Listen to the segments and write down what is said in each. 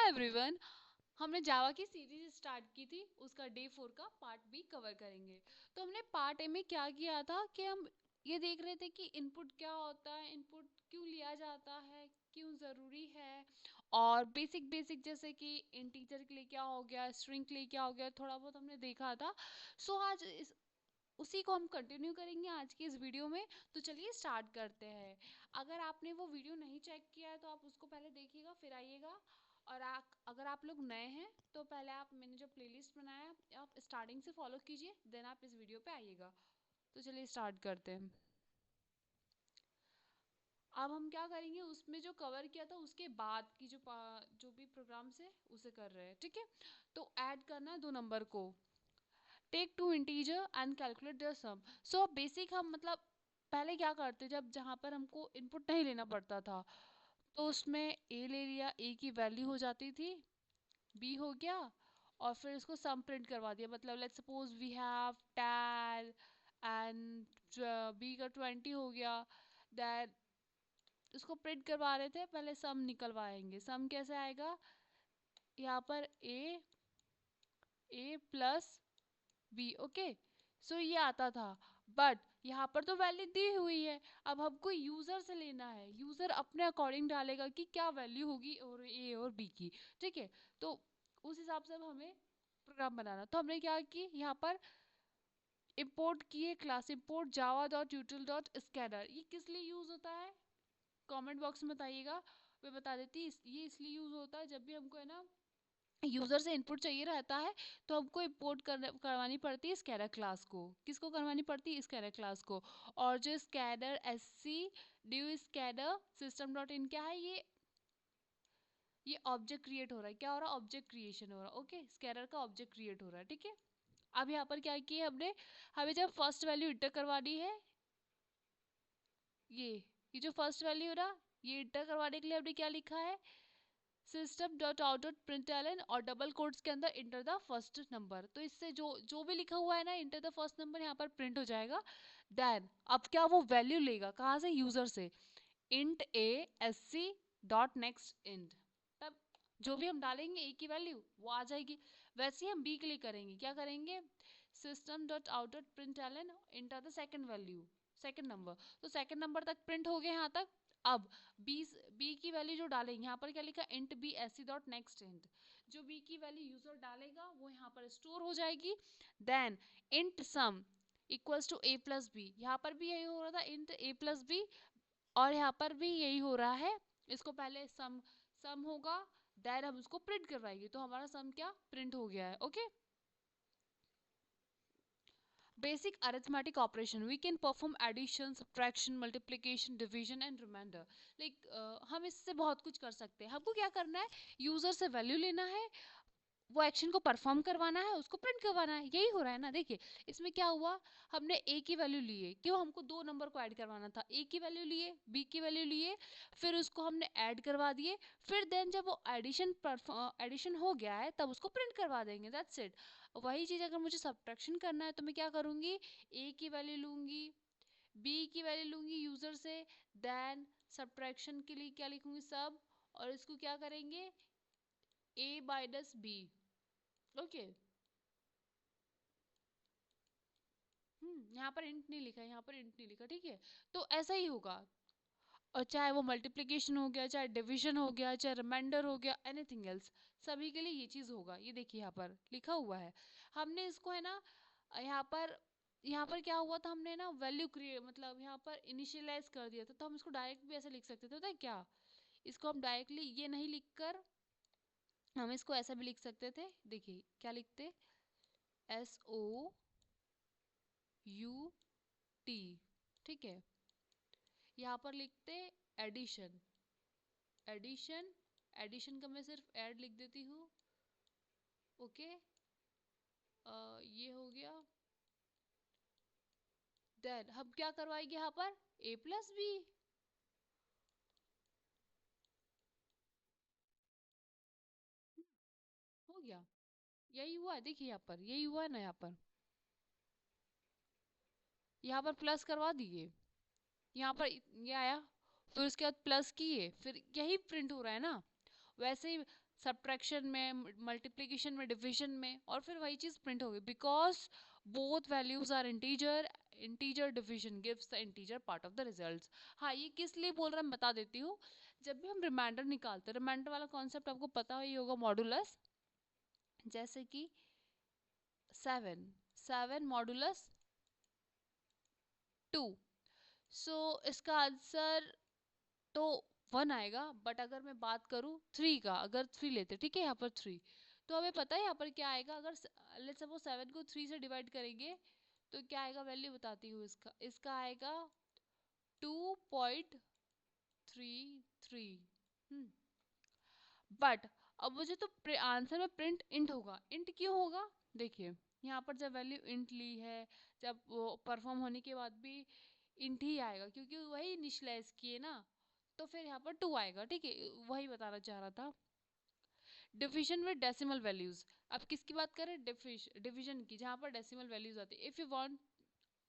Everyone, हमने जावा की series start की थी, उसका डे 4 का पार्ट बी कवर करेंगे। तो हमने पार्ट ए में क्या किया था कि हम ये देख रहे थे कि इनपुट क्या होता है, इनपुट क्यों लिया जाता है, क्यों ज़रूरी है, और बेसिक बेसिक जैसे कि इंटीजर के लिए क्या हो गया, स्ट्रिंग के लिए क्या हो गया, थोड़ा बहुत हमने देखा था। सो आज उसी को हम कंटिन्यू करेंगे आज की इस वीडियो में। तो चलिए स्टार्ट करते हैं। अगर आपने वो वीडियो नहीं चेक किया है तो आप उसको पहले देखिएगा फिर आइएगा। और अगर आप लोग नए हैं तो पहले मैंने जो प्लेलिस्ट बनाया है आप स्टार्टिंग से फॉलो कीजिए, देन आप इस वीडियो पे आइएगा। तो चलिए स्टार्ट करते हैं। अब हम क्या करेंगे, उसमें जो कवर किया था उसके बाद की जो भी प्रोग्राम्स है उसे कर रहे हैं, ठीक है। तो ऐड करना है दो नंबर को। Take two integer and calculate their sum. So basic हम मतलब पहले क्या करते, जब जहाँ पर हमको इनपुट नहीं लेना पड़ता था तो उसमें ए ले लिया, ए की वैल्यू हो जाती थी, बी हो गया, और फिर इसको सम प्रिंट करवा दिया। मतलब let's suppose we have 10 and b का 20 हो गया, दैट उसको प्रिंट करवा रहे थे। पहले सम निकलवाएंगे। सम कैसे आएगा, यहाँ पर ए प्लस बी, ओके। सो ये आता था, बट यहाँ पर तो वैल्यू दी हुई है। अब हमको यूजर से लेना है, यूजर अपने अकॉर्डिंग डालेगा कि क्या वैल्यू होगी और ए और बी की, ठीक है। तो उस हिसाब से अब हमें प्रोग्राम बनाना। तो हमने क्या की, यहाँ पर इंपोर्ट किए class import Java dot यूटिल dot scanner. ये किस लिए यूज होता है कमेंट बॉक्स में बताइएगा, मैं बता देती। ये इसलिए यूज होता है जब भी हमको है ना यूजर से इनपुट चाहिए रहता है तो हमको इंपोर्ट करवानी पड़ती है स्कैनर क्लास को। किसको करवानी पड़ती है, स्कैनर क्लास को। और जो scanner s c new scanner system dot in क्या है, ये ऑब्जेक्ट क्रिएट हो रहा है। क्या हो रहा है, ऑब्जेक्ट क्रिएशन हो रहा है, ओके। स्कैनर का ऑब्जेक्ट क्रिएट हो रहा है, ठीक है। अब यहाँ पर क्या किया हमने, हमें जब फर्स्ट वैल्यू इंटर करवानी है, ये ये जो फर्स्ट वैल्यू है ना, ये इंटर करवाने के लिए हमने क्या लिखा है, system dot out dot println, और डबल कोट्स के अंदर इंटर द फर्स्ट नंबर। तो इससे जो जो भी लिखा हुआ है ना इंटर द फर्स्ट नंबर, यहाँ पर प्रिंट हो जाएगा। देन अब क्या वो वैल्यू लेगा कहाँ से, यूजर से। Int a s c dot next int. तब जो भी हम डालेंगे ए की वैल्यू वो आ जाएगी। वैसे ही हम बी के लिए करेंगे, क्या करेंगे, system dot out dot println enter the second value, second number. तो सेकंड नंबर तक प्रिंट हो गए यहाँ तक। अब बी की वैल्यू जो डालेंगे, यहाँ पर क्या लिखा, int b s c dot next int. जो बी की वैल्यू यूजर डालेगा वो यहाँ पर स्टोर हो जाएगी। Then int sum equals to a plus b. यहाँ पर भी यही हो रहा था, इंट ए प्लस बी, और यहाँ पर भी यही हो रहा है। इसको पहले सम सम होगा, देन हम उसको प्रिंट करवाएंगे, तो हमारा सम क्या प्रिंट हो गया है, okay. Basic arithmetic operation. We can perform addition, subtraction, multiplication, division and remainder. Like हम इससे बहुत कुछ कर सकते हैं। हमको क्या करना है, यूजर से वैल्यू लेना है, वो एक्शन को परफॉर्म करवाना है, उसको प्रिंट करवाना है। यही हो रहा है ना। देखिए इसमें क्या हुआ, हमने ए की वैल्यू लिए, क्यों, हमको दो नंबर को ऐड करवाना था। ए की वैल्यू लिए, बी की वैल्यू लिए, फिर उसको हमने ऐड करवा दिए। फिर देन जब वो एडिशन हो गया है तब उसको प्रिंट करवा देंगे, दैट्स इट। वही चीज़ अगर मुझे सब्ट्रैक्शन करना है तो मैं क्या करूँगी, ए की वैल्यू लूँगी, बी की वैल्यू लूँगी यूज़र से, देन सब्ट्रैक्शन के लिए क्या लिखूँगी, सब, और इसको क्या करेंगे, ए माइनस बी, ओके। यहाँ पर इंट नहीं लिखा है, यहाँ पर इंट नहीं लिखा, ठीक है। तो ऐसा ही होगा। और चाहे वो मल्टीप्लिकेशन हो गया, चाहे डिवीजन हो गया, चाहे रिमाइंडर हो गया, एनीथिंग एल्स, सभी के लिए ये चीज़ होगा। ये देखिए यहाँ पर लिखा हुआ है। हमने इसको है ना यहाँ पर क्या हुआ था, हमने ना वैल्यू क्रिएट मतलब यहाँ पर इनिशियलाइज कर दिया था। तो हम इसको डायरेक्ट भी ऐसे लिख सकते थे, पता है क्या, इसको हम डायरेक्टली ये नहीं लिखकर हम इसको ऐसा भी लिख सकते थे। देखिए क्या लिखते, SOUT, ठीक है। यहाँ पर लिखते एडिशन, एडिशन, एडिशन का मैं सिर्फ ऐड लिख देती हूँ, ओके। ये हो गया। देन हम क्या करवाएंगे यहाँ पर, ए प्लस बी, हो गया। यही हुआ है, देखिए यहाँ पर यही हुआ है ना, यहाँ पर प्लस करवा दिए, यहाँ पर ये आया, फिर उसके बाद प्लस किए, फिर यही प्रिंट हो रहा है ना। वैसे ही सब्ट्रैक्शन में, मल्टीप्लिकेशन में, डिवीजन में, और फिर वही चीज प्रिंट होगी, because both values are integer, integer division gives the integer part of the results. हाँ, ये किस लिए बोल रहा है मैं बता देती हूँ। जब भी हम रिमाइंडर निकालते हैं, रिमाइंडर वाला कॉन्सेप्ट आपको पता ही होगा, मॉडुलस। जैसे कि 7, 7 मॉडुलस 2, सो इसका आंसर तो 1 आएगा। बट अगर मैं बात करूँ 3 का, अगर 3 लेते, ठीक है, यहाँ पर 3, तो हमें पता है यहाँ पर क्या आएगा। अगर लेट्स सपोज 7 को 3 से डिवाइड करेंगे तो क्या आएगा, वैल्यू बताती हूँ इसका, इसका आएगा 2.33। बट अब मुझे तो आंसर में प्रिंट इंट होगा। इंट क्यों होगा, देखिए यहाँ पर जब वैल्यू इंट ली है, जब वो परफॉर्म होने के बाद भी इंट ही आएगा, क्योंकि वही इनिशियलाइज किए ना, तो फिर यहाँ पर 2 आएगा, ठीक है, वही बताना चाह रहा था। डिविजन विद डेसिमल वैल्यूज, अब किसकी बात करें, डिविजन की, जहाँ पर डेसिमल वैल्यूज आती है। If you want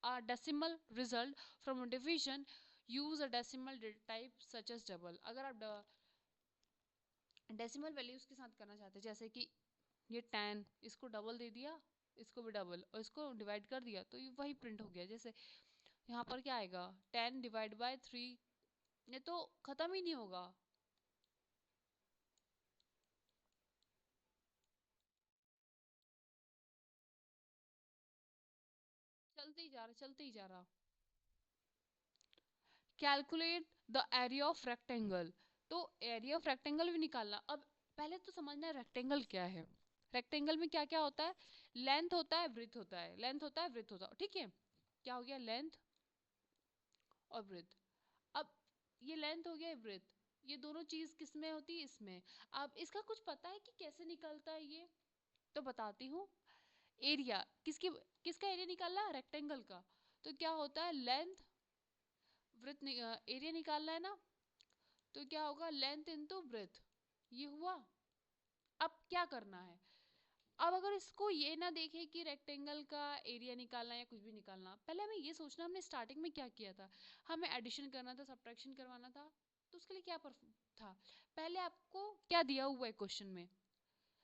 a decimal result from a division, use a decimal type such as double। अगर आप डेसिमल वैल्यूज के साथ करना चाहते हैं, जैसे कि ये 10, इसको डबल दे दिया, इसको भी डबल, और इसको डिवाइड कर दिया, तो ये वही प्रिंट हो गया। जैसे यहाँ पर क्या आएगा, 10 डिवाइड बाय 3, ये तो खत्म ही नहीं होगा। चलते ही जा रहा, चलते ही जा रहा। Calculate the area of rectangle, तो एरिया ऑफ रेक्टेंगल भी निकालना। अब पहले तो समझना है रेक्टेंगल क्या है। रेक्टेंगल में क्या क्या होता है, लेंथ होता है, ब्रेथ होता है, लेंथ होता है, ब्रेथ होता है, ठीक है। क्या हो गया, लेंथ और ब्रेथ। अब ये लेंथ हो गया, ब्रेथ, ये दोनों चीज किस में होती है, इसमें। अब इसका कुछ पता है कि कैसे निकलता है ये, तो बताती हूँ। एरिया किसकी, किसका एरिया निकालना है, रेक्टेंगल का। तो क्या होता है, लेंथ ब्रेथ, एरिया निकालना है ना, तो क्या होगा, लेंथ इनटू ब्रेथ, ये हुआ। अब क्या करना है, अब अगर इसको ये ना देखे कि रेक्टेंगल का एरिया निकालना या कुछ भी निकालना, पहले हमें ये सोचना हमने स्टार्टिंग में क्या किया था। हमें एडिशन करना था, सब्ट्रैक्शन करवाना था, तो उसके लिए क्या था, पहले आपको क्या दिया हुआ है क्वेश्चन में,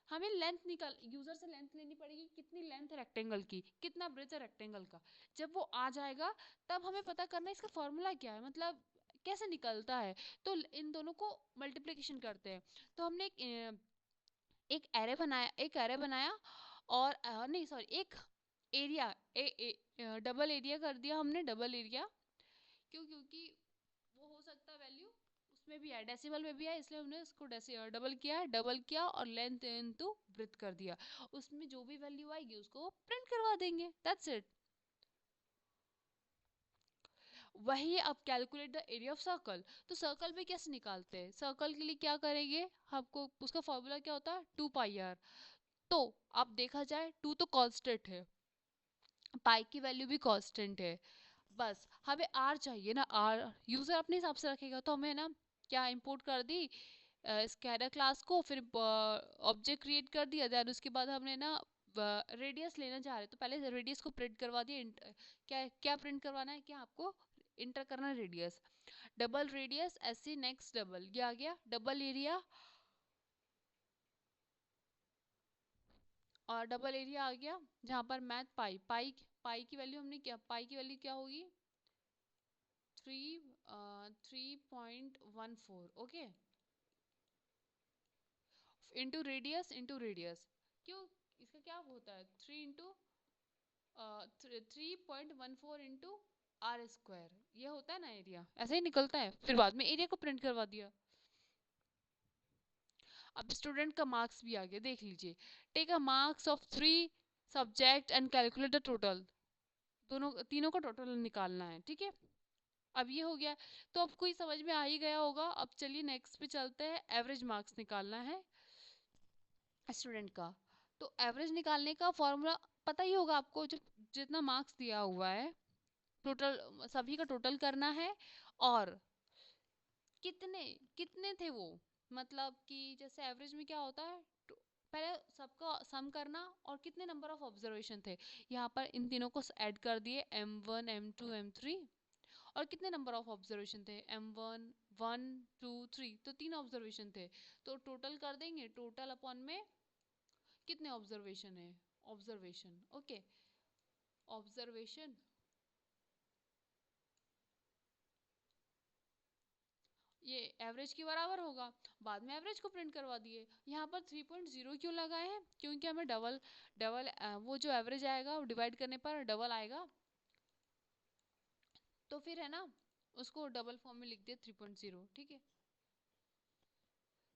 हमें लेंथ निकाल, यूजर से लेंथ लेनी पड़ेगी, कितनी लेंथ है रेक्टेंगल की, कितना ब्रेथ है रेक्टेंगल का। जब वो आ जाएगा तब हमें पता करना है इसका फॉर्मूला क्या है, मतलब कैसे निकलता है। तो इन दोनों को मल्टीप्लिकेशन करते हैं। तो हमने एक एरे बनाया, एक एरे बनाया, और नहीं सॉरी, एक एरिया, डबल एरिया कर दिया हमने, डबल एरिया। क्यों, क्योंकि वो हो सकता है वैल्यू उसमें भी है, डेसिमल में भी है, इसलिए हमने उसको डबल किया है, डबल किया और लेंथ इनटू ब्रेथ कर दिया। उसमें जो भी वैल्यू आएगी उसको प्रिंट करवा देंगे, दैट्स इट। वही अब calculate the area of circle, तो सर्कल में कैसे निकालते हैं, सर्कल के लिए क्या करेंगे, आपको उसका फॉर्मूला क्या होता है, 2 पाई आर। तो अब देखा जाए 2 तो कांस्टेंट है, पाई की वैल्यू भी कांस्टेंट है, बस हमें आर चाहिए ना, आर यूजर अपने हिसाब से रखेगा, तो हमें ना क्या इंपोर्ट कर दी स्कैडर क्लास को, फिर ऑब्जेक्ट क्रिएट कर दिया, देन उसके बाद हमने ना रेडियस लेना चाह रहे तो पहले रेडियस को प्रिंट करवा दिया। क्या क्या प्रिंट करवाना है, क्या आपको इंटर करना है रेडियस, डबल रेडियस, ऐसे नेक्स्ट डबल, ये आ गया डबल एरिया, और डबल एरिया आ गया, जहां पर मैथ पाई, पाई की वैल्यू हमने क्या, पाई की वैल्यू क्या होगी, 3.14, ओके, इंटू रेडियस। क्यों, इसका क्या होता है, 3.14 इंटू R², ये होता है ना एरिया, ऐसे ही निकलता है, फिर बाद में एरिया को प्रिंट करवा दिया। अब स्टूडेंट का मार्क्स भी आ गया, देख लीजिए। Take a marks of 3 subject and calculate the total, दोनों तीनों का टोटल निकालना है, ठीक है। अब ये हो गया, तो आपको ये समझ में आ ही गया होगा। अब चलिए नेक्स्ट पे चलते हैं, एवरेज मार्क्स निकालना है स्टूडेंट का। तो एवरेज निकालने का फॉर्मूला पता ही होगा आपको, जो जितना मार्क्स दिया हुआ है टोटल, सभी का टोटल करना है, और कितने कितने थे वो, मतलब कि जैसे एवरेज में क्या होता है, पहले सबका सम करना, और कितने नंबर ऑफ ऑब्जर्वेशन थे, यहाँ पर इन तीनों को ऐड कर दिए, M1 M2 M3, और कितने नंबर ऑफ ऑब्जर्वेशन थे, M1 1 2 3, तो 3 ऑब्जर्वेशन थे, तो टोटल कर देंगे, टोटल अपॉन में कितने ऑब्जर्वेशन है, ऑब्जर्वेशन, ओके, ऑब्जर्वेशन ये एवरेज के बराबर होगा। बाद में एवरेज को प्रिंट करवा दिए। यहाँ पर 3.0 क्यों लगाए हैं, क्योंकि हमें डबल डबल वो जो एवरेज आएगा वो डिवाइड करने पर डबल आएगा, तो फिर है ना उसको डबल फॉर्म में लिख दिया 3.0, ठीक है।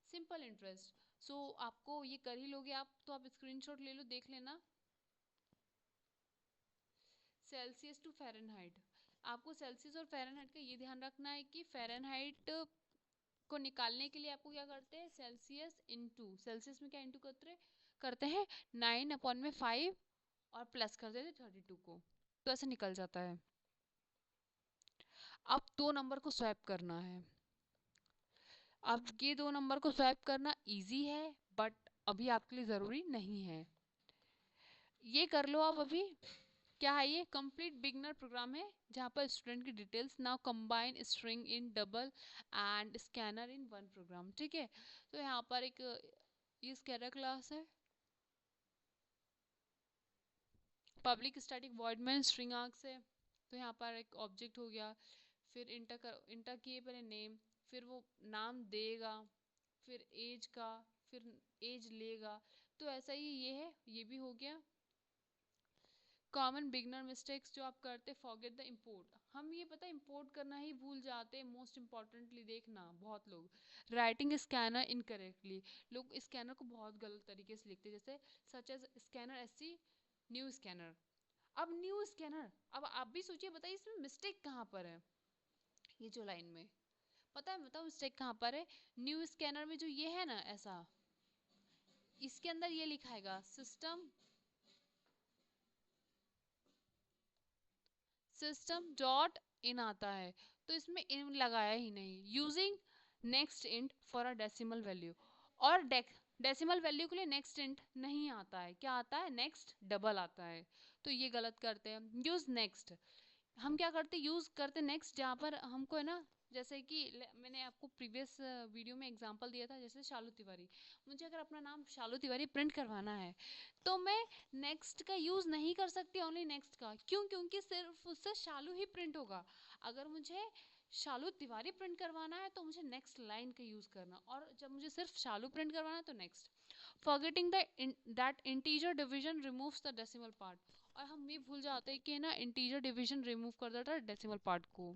Simple interest. सो आपको ये कर ही लोगे आप, तो आप स्क्रीनशॉट ले लो, देख लेना। सेल्सियस टू फ़ारेनहाइट, आपको सेल्सियस और फ़ारेनहाइट का ये ध्यान रखना है कि फ़ारेनहाइट को निकालने के लिए आपको क्या करते हैं, सेल्सियस इंटू, सेल्सियस में क्या इंटू करते हैं 9/5 और प्लस कर देते 32 को, तो ऐसे निकल जाता है। अब 2 नंबर को स्वैप करना है। अब ये 2 नंबर को स्वैप करना इजी है, बट अभी आपके लिए ज़रूरी नहीं है। ये कर लो आप अभी। क्या है ये, कंप्लीट बिगनर प्रोग्राम है, जहाँ पर स्टूडेंट की details now combine string in double and scanner in one program, ठीक है। तो यहाँ पर एक ये स्कैनर क्लास है, public static void main string args है, तो यहाँ पर एक ऑब्जेक्ट हो गया, फिर इंटर किए पहले नेम, फिर वो नाम देगा, फिर एज का, फिर एज लेगा, तो ऐसा ही ये है, ये भी हो गया। कॉमन बिगनर मिस्टेक्स जो आप करते, फॉरगेट द इम्पोर्ट, हम ये पता इम्पोर्ट करना ही भूल जाते हैं, मोस्ट इंपॉर्टेंटली देखना बहुत लोग। राइटिंग स्कैनर इनकरेक्टली, लोग स्कैनर को बहुत गलत तरीके से लिखते हैं, जैसे such as scanner sc, new scanner. अब न्यू स्कैनर, अब आप भी सोचिए, बताइए इसमें मिस्टेक कहाँ पर है, ये जो लाइन में, पता है बताओ मिस्टेक कहाँ पर है। न्यू स्कैनर में जो ये है ना ऐसा, इसके अंदर ये लिखाएगा सिस्टम डॉट इन आता है, तो इसमें इन लगाया ही नहीं, using next int for a decimal value, और डेसिमल वैल्यू के लिए नेक्स्ट इंट नहीं आता है, क्या आता है, नेक्स्ट डबल आता है, तो ये गलत करते हैं। यूज नेक्स्ट, हम क्या करते, यूज करते नेक्स्ट जहाँ पर हमको है ना, जैसे कि मैंने आपको प्रीवियस वीडियो में एग्जांपल दिया था, जैसे शालू तिवारी, मुझे अगर अपना नाम शालू तिवारी प्रिंट करवाना है, तो मैं नेक्स्ट का यूज नहीं कर सकती, ओनली नेक्स्ट का, क्यों, क्योंकि सिर्फ उससे शालू ही प्रिंट होगा। अगर मुझे शालू तिवारी प्रिंट करवाना है तो मुझे नेक्स्ट लाइन का यूज करना, और जब मुझे सिर्फ शालू प्रिंट करवाना है तो next. Forgetting that integer division removes the decimal part, और हम ये भूल जाते हैं कि ना इंटीजर डिवीजन रिमूव कर देता है डेसिमल पार्ट को,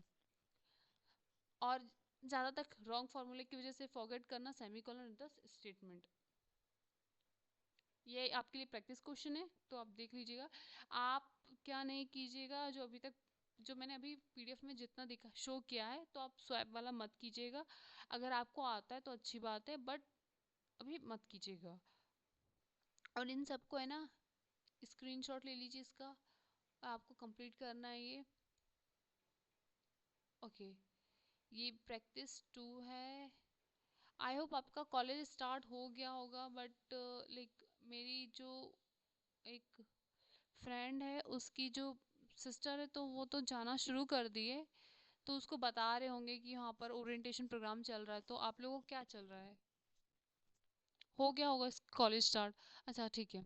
और ज़्यादा तक रॉन्ग फॉर्मूले की वजह से फॉरगेट करना सेमीकोलन इन द स्टेटमेंट। ये आपके लिए प्रैक्टिस क्वेश्चन है, तो आप देख लीजिएगा। आप क्या नहीं कीजिएगा, जो अभी तक जो मैंने अभी पीडीएफ में जितना दिखा शो किया है, तो आप स्वैप वाला मत कीजिएगा। अगर आपको आता है तो अच्छी बात है, बट अभी मत कीजिएगा। और इन सबको है ना स्क्रीनशॉट ले लीजिए इसका, आपको कंप्लीट करना है ये, ओके। ये प्रैक्टिस 2 है। आई होप आपका कॉलेज स्टार्ट हो गया होगा, बट लाइक मेरी जो एक फ्रेंड है उसकी जो सिस्टर है, तो वो तो जाना शुरू कर दिए, तो उसको बता रहे होंगे कि यहाँ पर ओरिएंटेशन प्रोग्राम चल रहा है, तो आप लोगों को क्या चल रहा है, हो गया होगा कॉलेज स्टार्ट, अच्छा ठीक है।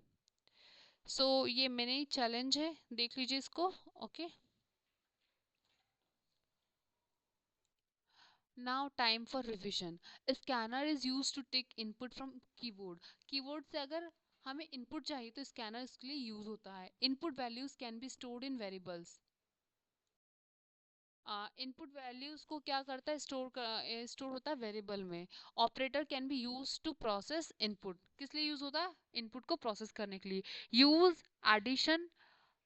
सो ये मिनी चैलेंज है, देख लीजिए इसको, okay. Now time for revision. Scanner is use to take input from keyboard, keyboard से अगर हमें इनपुट चाहिए तो स्कैनर इसके लिए यूज होता है। Input values can be stored in variables, input values को क्या करता है, स्टोर होता है वेरिएबल में। Operator can be use to process input, किस लिए यूज होता है, इनपुट को प्रोसेस करने के लिए। यूज एडिशन,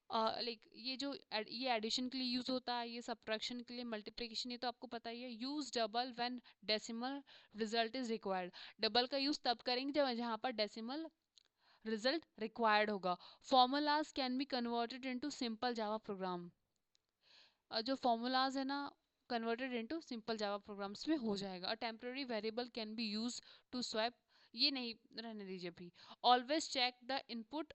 लाइक ये एडिशन के लिए यूज होता है, ये सब्ट्रैक्शन के लिए, मल्टीप्लिकेशन ये तो आपको पता ही है। Use double when decimal result is required, double का यूज तब करेंगे जब जहाँ पर डेसिमल रिजल्ट रिक्वायर्ड होगा। Formulas can be converted into simple Java program, जो फॉर्मूलाज है ना converted into simple Java programs में हो जाएगा। A temporary variable can be use to swap, ये नहीं रहने दीजिए अभी। Always check the input,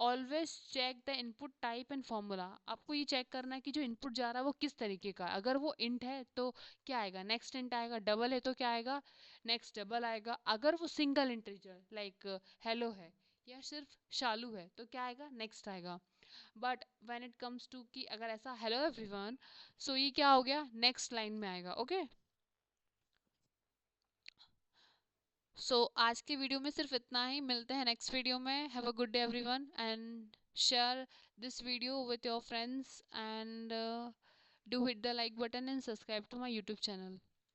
always check the input type and formula. आपको ये चेक करना है कि जो इनपुट जा रहा है वो किस तरीके का है। अगर वो इंट है तो क्या आएगा, नेक्स्ट इंट आएगा। डबल है तो क्या आएगा, नेक्स्ट डबल आएगा। अगर वो सिंगल इंटीजर लाइक हेलो है या सिर्फ शालू है तो क्या आएगा, नेक्स्ट आएगा। But when it comes to कि अगर ऐसा हेलो एवरीवन, सो ये क्या हो गया, नेक्स्ट लाइन में आएगा। ओके, सो आज के वीडियो में सिर्फ इतना ही। मिलते हैं नेक्स्ट वीडियो में। Have a good day everyone and share this video with your friends and do hit the like button and subscribe to my YouTube channel.